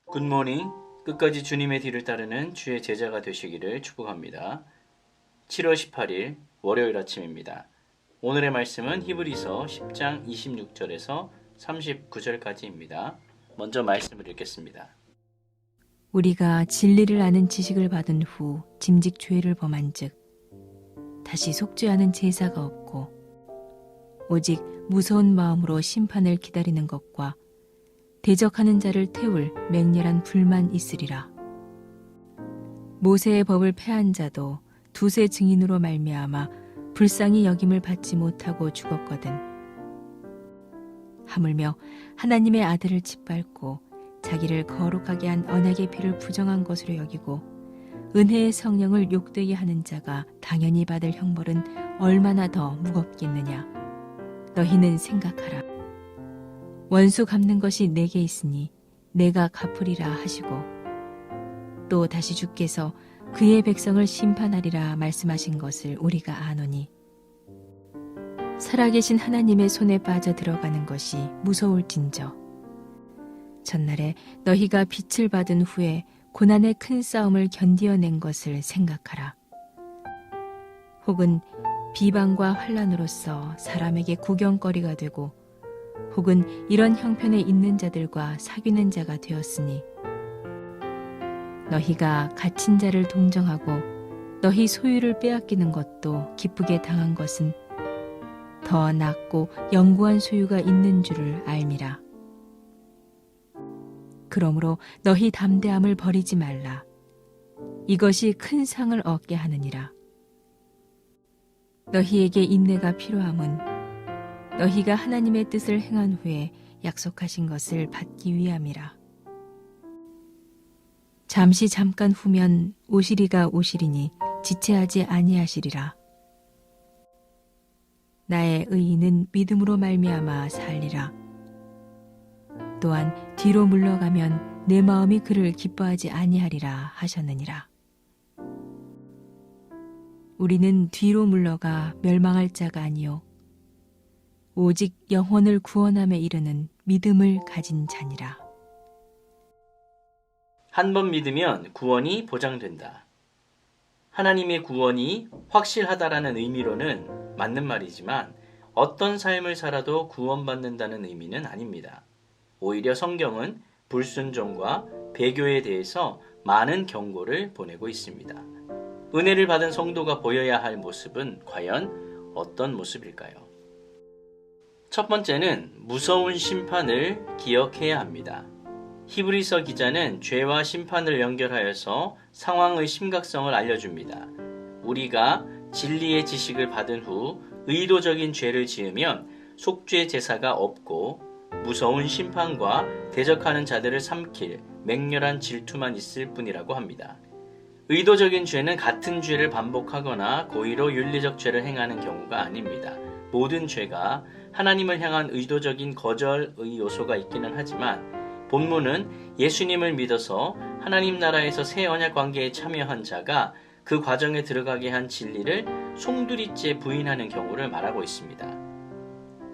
굿모닝. 끝까지 주님의 뒤를 따르는 주의 제자가 되시기를 축복합니다. 7월 18일 월요일 아침입니다. 오늘의 말씀은 히브리서 10장 26절에서 39절까지입니다. 먼저 말씀을 읽겠습니다. 우리가 진리를 아는 지식을 받은 후 짐짓 죄를 범한즉 다시 속죄하는 제사가 없고 오직 무서운 마음으로 심판을 기다리는 것과 대적하는 자를 태울 맹렬한 불만 있으리라. 모세의 법을 폐한 자도 두세 증인으로 말미암아 불쌍히 여김을 받지 못하고 죽었거든. 하물며 하나님의 아들을 짓밟고 자기를 거룩하게 한 언약의 피를 부정한 것으로 여기고 은혜의 성령을 욕되게 하는 자가 당연히 받을 형벌은 얼마나 더 무겁겠느냐. 너희는 생각하라. 원수 갚는 것이 내게 있으니 내가 갚으리라 하시고 또 다시 주께서 그의 백성을 심판하리라 말씀하신 것을 우리가 아노니 살아계신 하나님의 손에 빠져 들어가는 것이 무서울진저 전날에 너희가 빛을 받은 후에 고난의 큰 싸움을 견디어낸 것을 생각하라. 혹은 비방과 환난으로서 사람에게 구경거리가 되고 혹은 이런 형편에 있는 자들과 사귀는 자가 되었으니 너희가 갇힌 자를 동정하고 너희 소유를 빼앗기는 것도 기쁘게 당한 것은 더 낫고 영구한 소유가 있는 줄을 알미라. 그러므로 너희 담대함을 버리지 말라. 이것이 큰 상을 얻게 하느니라. 너희에게 인내가 필요함은 너희가 하나님의 뜻을 행한 후에 약속하신 것을 받기 위함이라. 잠깐 후면 오시리가 오시리니 지체하지 아니하시리라. 나의 의인은 믿음으로 말미암아 살리라. 또한 뒤로 물러가면 내 마음이 그를 기뻐하지 아니하리라 하셨느니라. 우리는 뒤로 물러가 멸망할 자가 아니요 오직 영혼을 구원함에 이르는 믿음을 가진 자니라. 한 번 믿으면 구원이 보장된다. 하나님의 구원이 확실하다라는 의미로는 맞는 말이지만 어떤 삶을 살아도 구원받는다는 의미는 아닙니다. 오히려 성경은 불순종과 배교에 대해서 많은 경고를 보내고 있습니다. 은혜를 받은 성도가 보여야 할 모습은 과연 어떤 모습일까요? 첫 번째는 무서운 심판을 기억해야 합니다. 히브리서 기자는 죄와 심판을 연결하여서 상황의 심각성을 알려줍니다. 우리가 진리의 지식을 받은 후 의도적인 죄를 지으면 속죄 제사가 없고 무서운 심판과 대적하는 자들을 삼킬 맹렬한 질투만 있을 뿐이라고 합니다. 의도적인 죄는 같은 죄를 반복하거나 고의로 윤리적 죄를 행하는 경우가 아닙니다. 모든 죄가 하나님을 향한 의도적인 거절의 요소가 있기는 하지만 본문은 예수님을 믿어서 하나님 나라에서 새 언약 관계에 참여한 자가 그 과정에 들어가게 한 진리를 송두리째 부인하는 경우를 말하고 있습니다.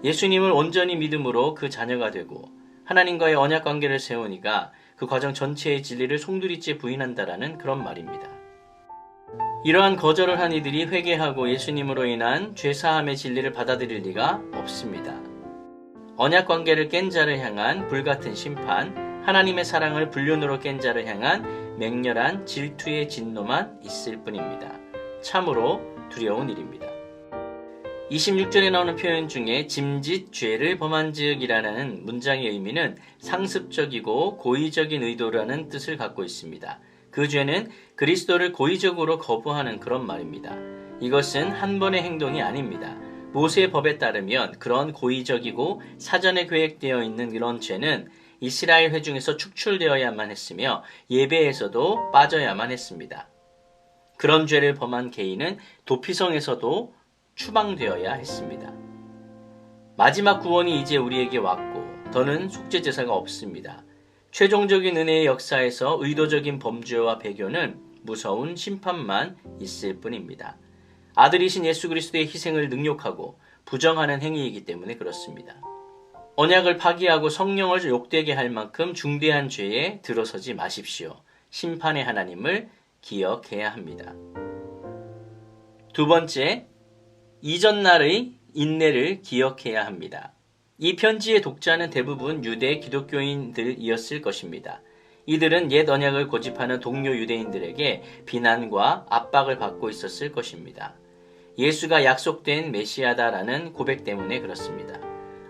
예수님을 온전히 믿음으로 그 자녀가 되고 하나님과의 언약 관계를 세우니까 그 과정 전체의 진리를 송두리째 부인한다라는 그런 말입니다. 이러한 거절을 한 이들이 회개하고 예수님으로 인한 죄사함의 진리를 받아들일 리가 없습니다. 언약 관계를 깬 자를 향한 불같은 심판, 하나님의 사랑을 불륜으로 깬 자를 향한 맹렬한 질투의 진노만 있을 뿐입니다. 참으로 두려운 일입니다. 26절에 나오는 표현 중에 짐짓 죄를 범한즉이라는 문장의 의미는 상습적이고 고의적인 의도라는 뜻을 갖고 있습니다. 그 죄는 그리스도를 고의적으로 거부하는 그런 말입니다. 이것은 한 번의 행동이 아닙니다. 모세의 법에 따르면 그런 고의적이고 사전에 계획되어 있는 이런 죄는 이스라엘 회중에서 축출되어야만 했으며 예배에서도 빠져야만 했습니다. 그런 죄를 범한 개인은 도피성에서도 추방되어야 했습니다. 마지막 구원이 이제 우리에게 왔고 더는 속죄제사가 없습니다. 최종적인 은혜의 역사에서 의도적인 범죄와 배교는 무서운 심판만 있을 뿐입니다. 아들이신 예수 그리스도의 희생을 능욕하고 부정하는 행위이기 때문에 그렇습니다. 언약을 파기하고 성령을 욕되게 할 만큼 중대한 죄에 들어서지 마십시오. 심판의 하나님을 기억해야 합니다. 두 번째, 이전날의 인내를 기억해야 합니다. 이 편지의 독자는 대부분 유대 기독교인들이었을 것입니다. 이들은 옛 언약을 고집하는 동료 유대인들에게 비난과 압박을 받고 있었을 것입니다. 예수가 약속된 메시아다라는 고백 때문에 그렇습니다.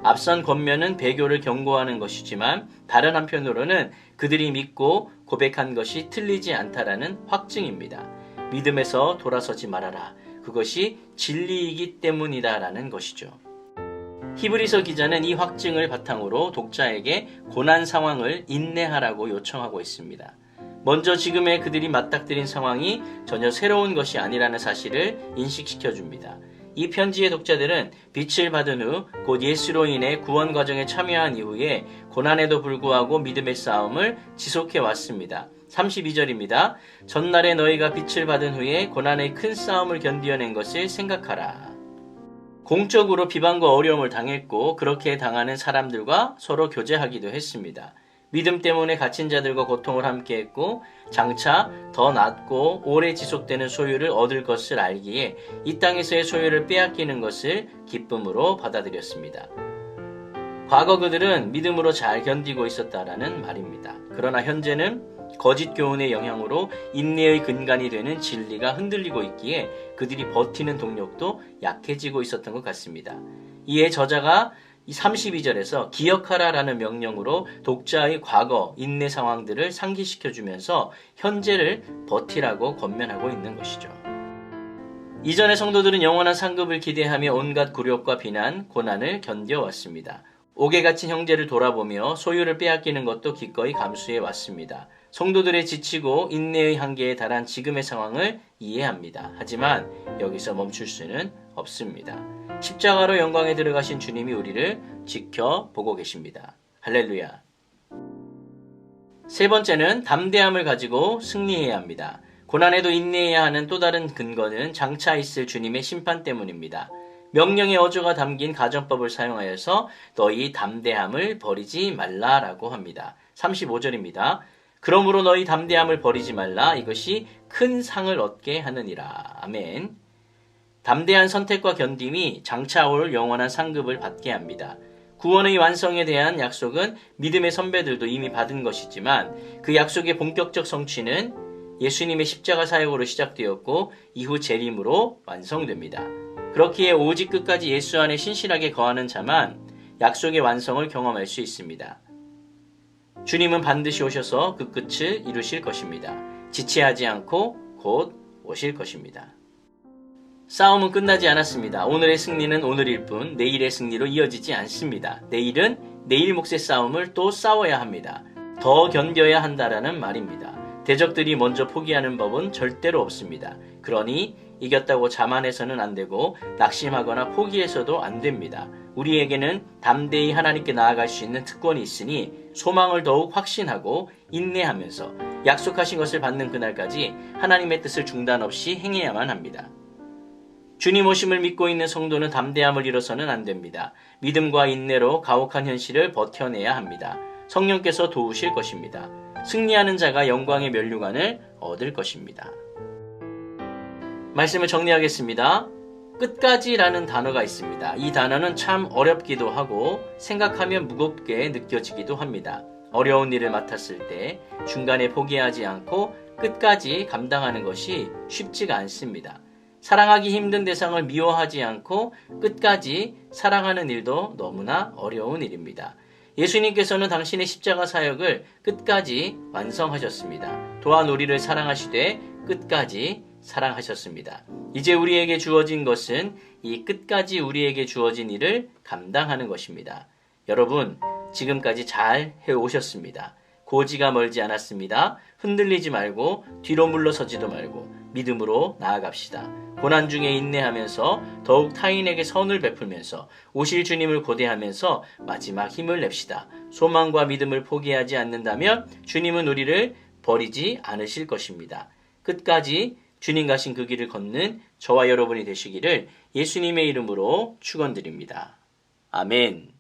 앞선 권면은 배교를 경고하는 것이지만 다른 한편으로는 그들이 믿고 고백한 것이 틀리지 않다라는 확증입니다. 믿음에서 돌아서지 말아라. 그것이 진리이기 때문이다라는 것이죠. 히브리서 기자는 이 확증을 바탕으로 독자에게 고난 상황을 인내하라고 요청하고 있습니다. 먼저 지금의 그들이 맞닥뜨린 상황이 전혀 새로운 것이 아니라는 사실을 인식시켜줍니다. 이 편지의 독자들은 빛을 받은 후 곧 예수로 인해 구원 과정에 참여한 이후에 고난에도 불구하고 믿음의 싸움을 지속해 왔습니다. 32절입니다. 전날에 너희가 빛을 받은 후에 고난의 큰 싸움을 견디어낸 것을 생각하라. 공적으로 비방과 어려움을 당했고 그렇게 당하는 사람들과 서로 교제하기도 했습니다. 믿음 때문에 갇힌 자들과 고통을 함께했고 장차 더 낮고 오래 지속되는 소유를 얻을 것을 알기에 이 땅에서의 소유를 빼앗기는 것을 기쁨으로 받아들였습니다. 과거 그들은 믿음으로 잘 견디고 있었다라는 말입니다. 그러나 현재는 거짓 교훈의 영향으로 인내의 근간이 되는 진리가 흔들리고 있기에 그들이 버티는 동력도 약해지고 있었던 것 같습니다. 이에 저자가 이 32절에서 기억하라라는 명령으로 독자의 과거 인내 상황들을 상기시켜주면서 현재를 버티라고 권면하고 있는 것이죠. 이전의 성도들은 영원한 상급을 기대하며 온갖 굴욕과 비난, 고난을 견뎌왔습니다. 옥에 갇힌 형제를 돌아보며 소유를 빼앗기는 것도 기꺼이 감수해 왔습니다. 성도들의 지치고 인내의 한계에 달한 지금의 상황을 이해합니다. 하지만 여기서 멈출 수는 없습니다. 십자가로 영광에 들어가신 주님이 우리를 지켜보고 계십니다. 할렐루야. 세 번째는 담대함을 가지고 승리해야 합니다. 고난에도 인내해야 하는 또 다른 근거는 장차 있을 주님의 심판 때문입니다. 명령의 어조가 담긴 가정법을 사용하여서 너희 담대함을 버리지 말라라고 합니다. 35절입니다. 그러므로 너희 담대함을 버리지 말라. 이것이 큰 상을 얻게 하느니라. 아멘. 담대한 선택과 견딤이 장차 올 영원한 상급을 받게 합니다. 구원의 완성에 대한 약속은 믿음의 선배들도 이미 받은 것이지만 그 약속의 본격적 성취는 예수님의 십자가 사역으로 시작되었고 이후 재림으로 완성됩니다. 그렇기에 오직 끝까지 예수 안에 신실하게 거하는 자만 약속의 완성을 경험할 수 있습니다. 주님은 반드시 오셔서 그 끝을 이루실 것입니다. 지체하지 않고 곧 오실 것입니다. 싸움은 끝나지 않았습니다. 오늘의 승리는 오늘일 뿐 내일의 승리로 이어지지 않습니다. 내일은 내일 몫의 싸움을 또 싸워야 합니다. 더 견뎌야 한다라는 말입니다. 대적들이 먼저 포기하는 법은 절대로 없습니다. 그러니 이겼다고 자만해서는 안 되고 낙심하거나 포기해서도 안 됩니다. 우리에게는 담대히 하나님께 나아갈 수 있는 특권이 있으니 소망을 더욱 확신하고 인내하면서 약속하신 것을 받는 그날까지 하나님의 뜻을 중단 없이 행해야만 합니다. 주님 오심을 믿고 있는 성도는 담대함을 잃어서는 안 됩니다. 믿음과 인내로 가혹한 현실을 버텨내야 합니다. 성령께서 도우실 것입니다. 승리하는 자가 영광의 면류관을 얻을 것입니다. 말씀을 정리하겠습니다. 끝까지라는 단어가 있습니다. 이 단어는 참 어렵기도 하고 생각하면 무겁게 느껴지기도 합니다. 어려운 일을 맡았을 때 중간에 포기하지 않고 끝까지 감당하는 것이 쉽지가 않습니다. 사랑하기 힘든 대상을 미워하지 않고 끝까지 사랑하는 일도 너무나 어려운 일입니다. 예수님께서는 당신의 십자가 사역을 끝까지 완성하셨습니다. 또한 우리를 사랑하시되 끝까지 사랑하셨습니다. 이제 우리에게 주어진 것은 이 끝까지 우리에게 주어진 일을 감당하는 것입니다. 여러분, 지금까지 잘 해오셨습니다. 고지가 멀지 않았습니다. 흔들리지 말고 뒤로 물러서지도 말고 믿음으로 나아갑시다. 고난 중에 인내하면서 더욱 타인에게 선을 베풀면서 오실 주님을 고대하면서 마지막 힘을 냅시다. 소망과 믿음을 포기하지 않는다면 주님은 우리를 버리지 않으실 것입니다. 끝까지 주님 가신 그 길을 걷는 저와 여러분이 되시기를 예수님의 이름으로 축원드립니다. 아멘.